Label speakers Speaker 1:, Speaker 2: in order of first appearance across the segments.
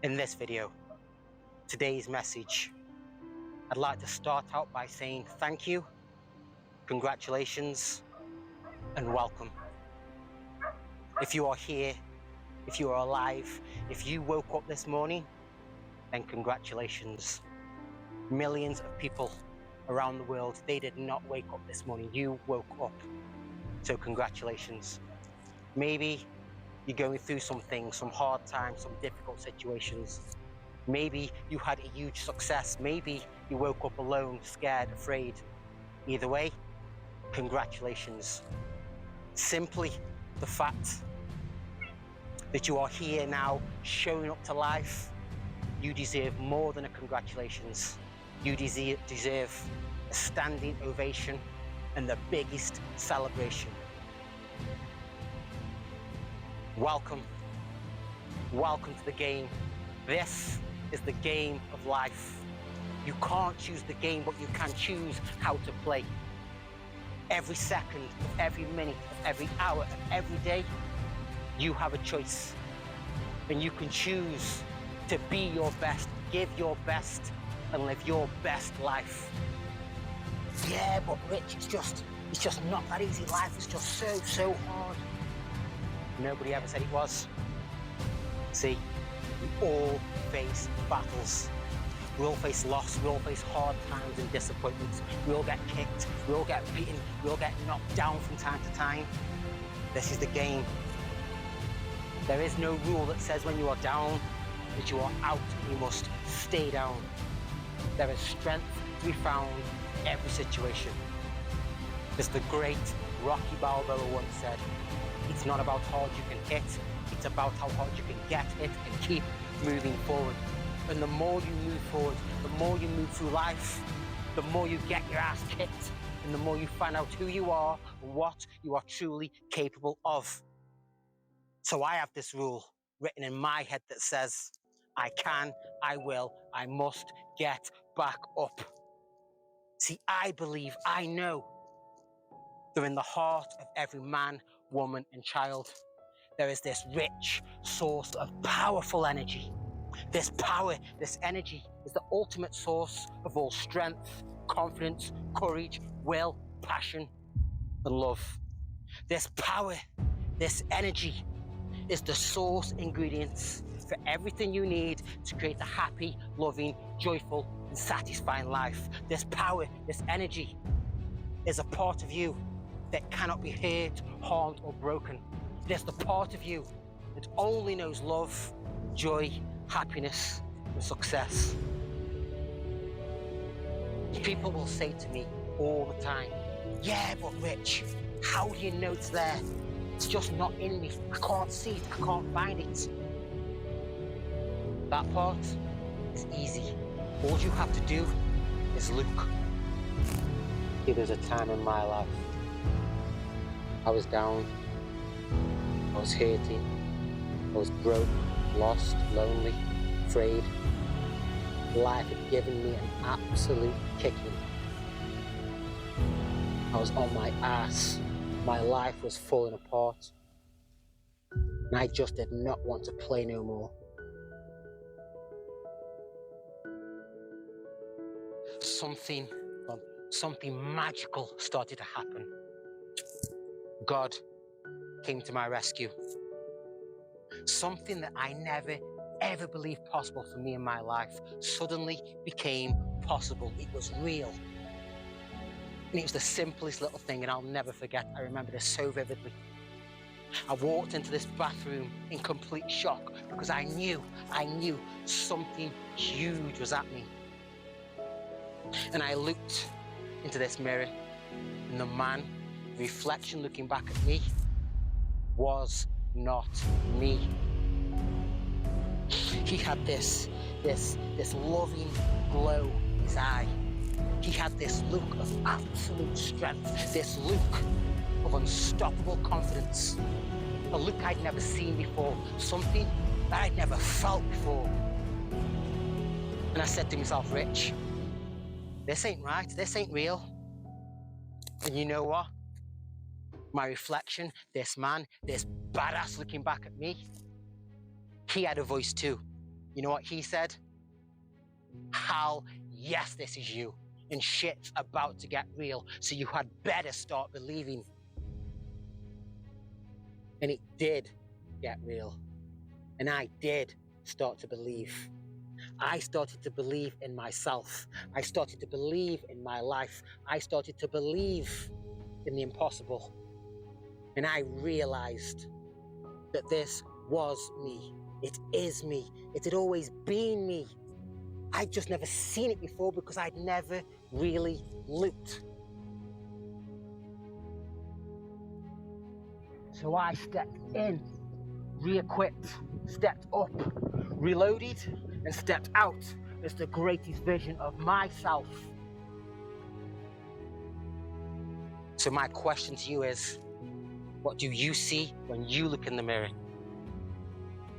Speaker 1: In this video, today's message, I'd like to start out by saying thank you, congratulations, and welcome. If you are here, if you are alive, if you woke up this morning, then congratulations. Millions of people around the world, they did not wake up this morning. You woke up. So congratulations. Maybe you're going through some things, some hard times, some difficult situations. Maybe you had a huge success. Maybe you woke up alone, scared, afraid. Either way, congratulations. Simply the fact that you are here now, showing up to life, you deserve more than a congratulations. You deserve a standing ovation and the biggest celebration. Welcome. Welcome to the game. This is the game of life. You can't choose the game, but you can choose how to play. Every second, of every minute, of every hour, of every day, you have a choice. And you can choose to be your best, give your best, and live your best life. Yeah, but Rich, it's just not that easy. Life is just so hard. Nobody ever said it was. See, we all face battles. We all face loss, we all face hard times and disappointments. We all get kicked, we all get beaten, we all get knocked down from time to time. This is the game. There is no rule that says when you are down, that you are out and you must stay down. There is strength to be found in every situation. As the great Rocky Balboa once said, it's not about how hard you can hit, it's about how hard you can get hit and keep moving forward. And the more you move forward, the more you move through life, the more you get your ass kicked, and the more you find out who you are and what you are truly capable of. So I have this rule written in my head that says, I can, I will, I must get back up. See, I believe, I know, that in the heart of every man, woman, and child, there is this rich source of powerful energy. This power, this energy is the ultimate source of all strength, confidence, courage, will, passion, and love. This power, this energy is the source ingredients for everything you need to create a happy, loving, joyful, and satisfying life. This power, this energy is a part of you that cannot be hurt, harmed, or broken. There's the part of you that only knows love, joy, happiness, and success. People will say to me all the time, yeah, but Rich, how do you know it's there? It's just not in me. I can't see it, I can't find it. That part is easy. All you have to do is look. There was a time in my life I was down, I was hurting, I was broke, lost, lonely, afraid. Life had given me an absolute kicking. I was on my ass. My life was falling apart. And I just did not want to play no more. Something magical started to happen. God came to my rescue. Something that I never ever believed possible for me in my life suddenly became possible. It was real. And it was the simplest little thing, and I'll never forget. I remember this so vividly. I walked into this bathroom in complete shock because I knew something huge was happening. And I looked into this mirror, and the man, reflection looking back at me, was not me. He had this loving glow in his eye. He had this look of absolute strength, this look of unstoppable confidence, a look I'd never seen before, something that I'd never felt before. And I said to myself, Rich, this ain't right, this ain't real. And you know what? My reflection, this man, this badass looking back at me, he had a voice too. You know what he said? Hal, yes, this is you. And shit's about to get real, so you had better start believing. And it did get real. And I did start to believe. I started to believe in myself. I started to believe in my life. I started to believe in the impossible. And I realized that this was me. It is me. It had always been me. I'd just never seen it before because I'd never really looked. So I stepped in, re-equipped, stepped up, reloaded, and stepped out as the greatest version of myself. So my question to you is, what do you see when you look in the mirror?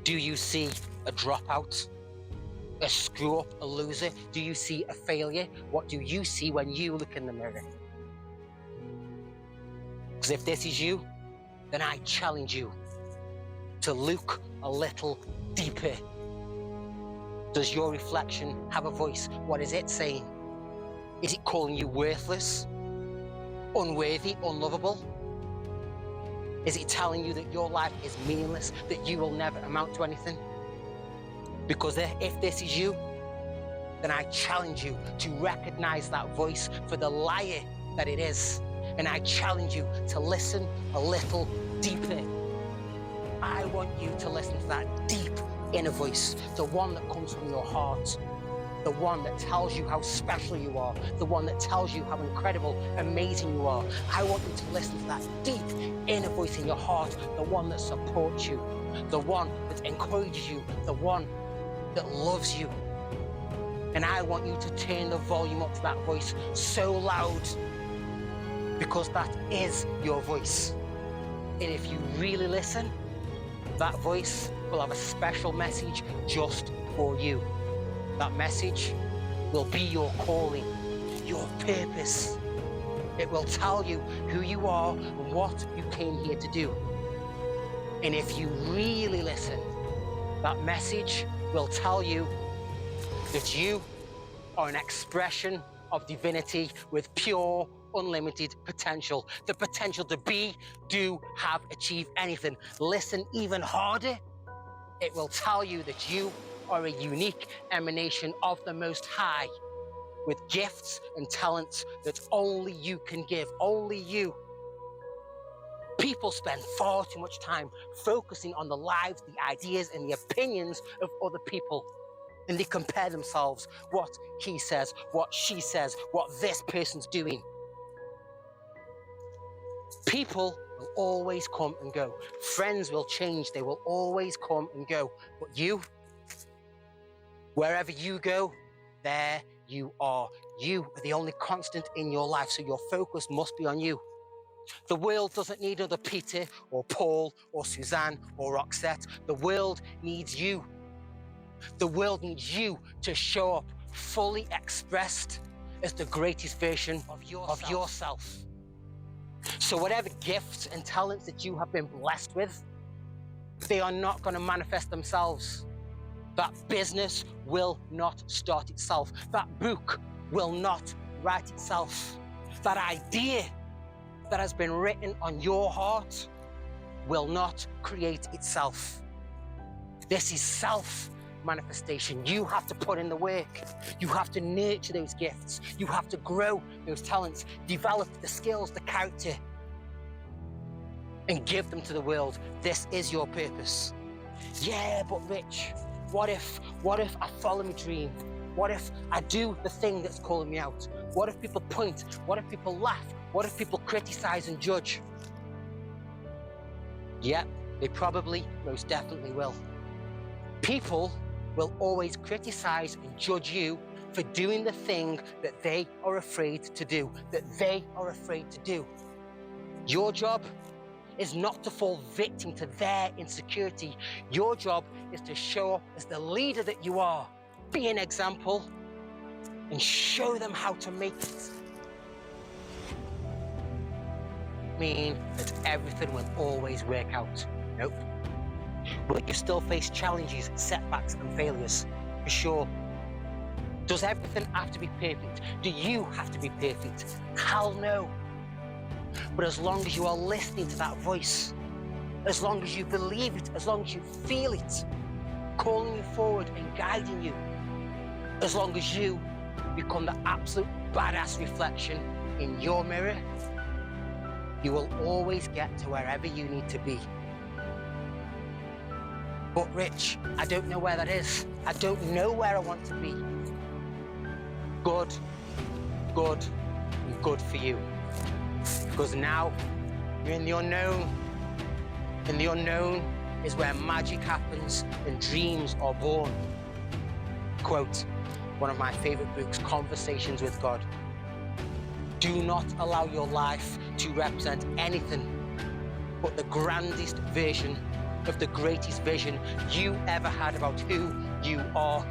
Speaker 1: Do you see a dropout? A screw up, a loser? Do you see a failure? What do you see when you look in the mirror? Because if this is you, then I challenge you to look a little deeper. Does your reflection have a voice? What is it saying? Is it calling you worthless, unworthy, unlovable? Is it telling you that your life is meaningless, that you will never amount to anything? Because if this is you, then I challenge you to recognize that voice for the liar that it is. And I challenge you to listen a little deeper. I want you to listen to that deep inner voice, the one that comes from your heart, the one that tells you how special you are, the one that tells you how incredible, amazing you are. I want you to listen to that deep inner voice in your heart, the one that supports you, the one that encourages you, the one that loves you. And I want you to turn the volume up to that voice so loud, because that is your voice. And if you really listen, that voice will have a special message just for you. That message will be your calling, your purpose. It will tell you who you are and what you came here to do. And if you really listen, that message will tell you that you are an expression of divinity with pure, unlimited potential. The potential to be, do, have, achieve anything. Listen even harder. It will tell you that you are a unique emanation of the Most High, with gifts and talents that only you can give, only you. People spend far too much time focusing on the lives, the ideas, and the opinions of other people. And they compare themselves, what he says, what she says, what this person's doing. People will always come and go. Friends will change, they will always come and go. But you, wherever you go, there you are. You are the only constant in your life, so your focus must be on you. The world doesn't need another Peter or Paul or Suzanne or Roxette. The world needs you. The world needs you to show up fully expressed as the greatest version of yourself. So whatever gifts and talents that you have been blessed with, they are not going to manifest themselves. That business will not start itself. That book will not write itself. That idea that has been written on your heart will not create itself. This is self-manifestation. You have to put in the work. You have to nurture those gifts. You have to grow those talents, develop the skills, the character, and give them to the world. This is your purpose. Yeah, but Rich, what if I follow my dream? What if I do the thing that's calling me out? What if people point? What if people laugh? What if people criticize and judge? Yeah, they probably, most definitely will. People will always criticize and judge you for doing the thing that they are afraid to do, Your job is not to fall victim to their insecurity. Your job is to show up as the leader that you are. Be an example and show them how to make it. Mean that everything will always work out. Nope. But you still face challenges, setbacks, and failures, for sure. Does everything have to be perfect? Do you have to be perfect? Hell no. But as long as you are listening to that voice, as long as you believe it, as long as you feel it, calling you forward and guiding you, as long as you become the absolute badass reflection in your mirror, you will always get to wherever you need to be. But Rich, I don't know where that is. I don't know where I want to be. Good, good, and good for you. Because now you're in the unknown. And the unknown is where magic happens and dreams are born. Quote, one of my favorite books, Conversations with God. Do not allow your life to represent anything but the grandest version of the greatest vision you ever had about who you are.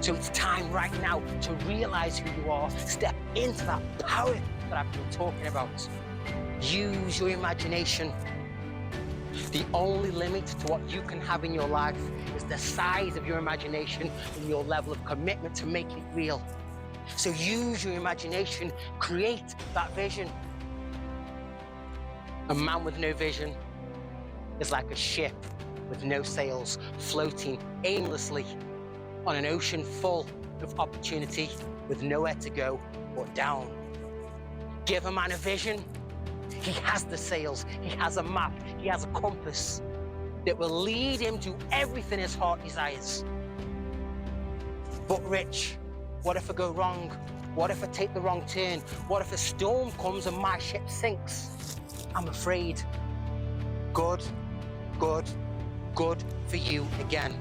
Speaker 1: So it's time right now to realize who you are, step into that power that I've been talking about. Use your imagination. The only limit to what you can have in your life is the size of your imagination and your level of commitment to make it real. So use your imagination, create that vision. A man with no vision is like a ship with no sails, floating aimlessly on an ocean full of opportunity with nowhere to go but down. Give a man a vision, he has the sails, he has a map, he has a compass that will lead him to everything his heart desires. But Rich, what if I go wrong? What if I take the wrong turn? What if a storm comes and my ship sinks? I'm afraid. Good, good, good for you again.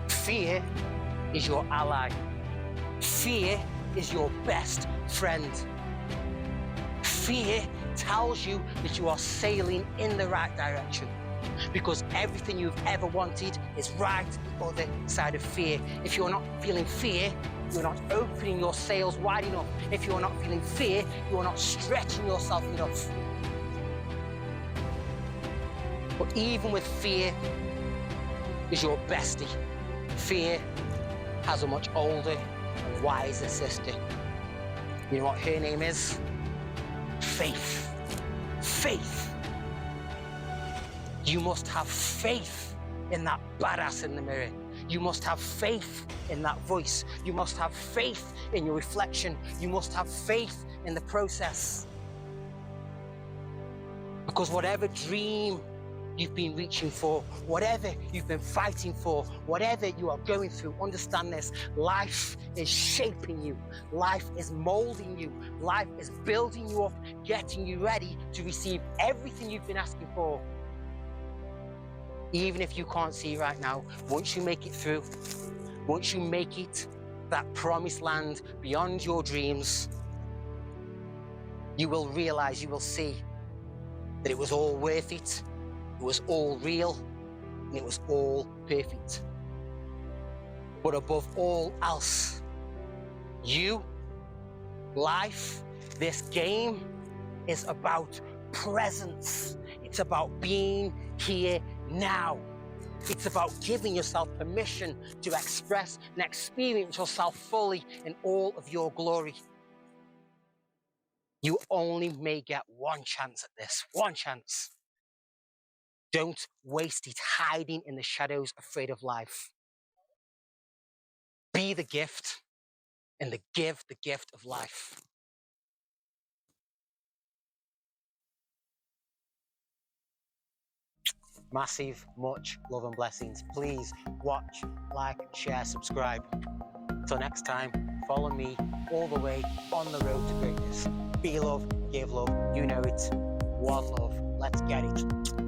Speaker 1: Fear is your ally. Fear is your best friend. Fear tells you that you are sailing in the right direction because everything you've ever wanted is right the other side of fear. If you're not feeling fear, you're not opening your sails wide enough. If you're not feeling fear, you're not stretching yourself enough. But even with fear is your bestie. Fear has a much older and wiser sister. You know what her name is? Faith. Faith. You must have faith in that badass in the mirror. You must have faith in that voice. You must have faith in your reflection. You must have faith in the process. Because whatever dream you've been reaching for, whatever you've been fighting for, whatever you are going through, understand this: life is shaping you, life is molding you, life is building you up, getting you ready to receive everything you've been asking for. Even if you can't see right now, once you make it through, once you make it that promised land beyond your dreams, you will realize, you will see that it was all worth it. It was all real, and it was all perfect. But above all else, you, life, this game is about presence. It's about being here now. It's about giving yourself permission to express and experience yourself fully in all of your glory. You only may get one chance at this, one chance. Don't waste it hiding in the shadows, afraid of life. Be the gift and give the gift of life. Massive, much love and blessings. Please watch, like, share, subscribe. Till next time, follow me all the way on the road to greatness. Be love, give love, you know it. One love, let's get it.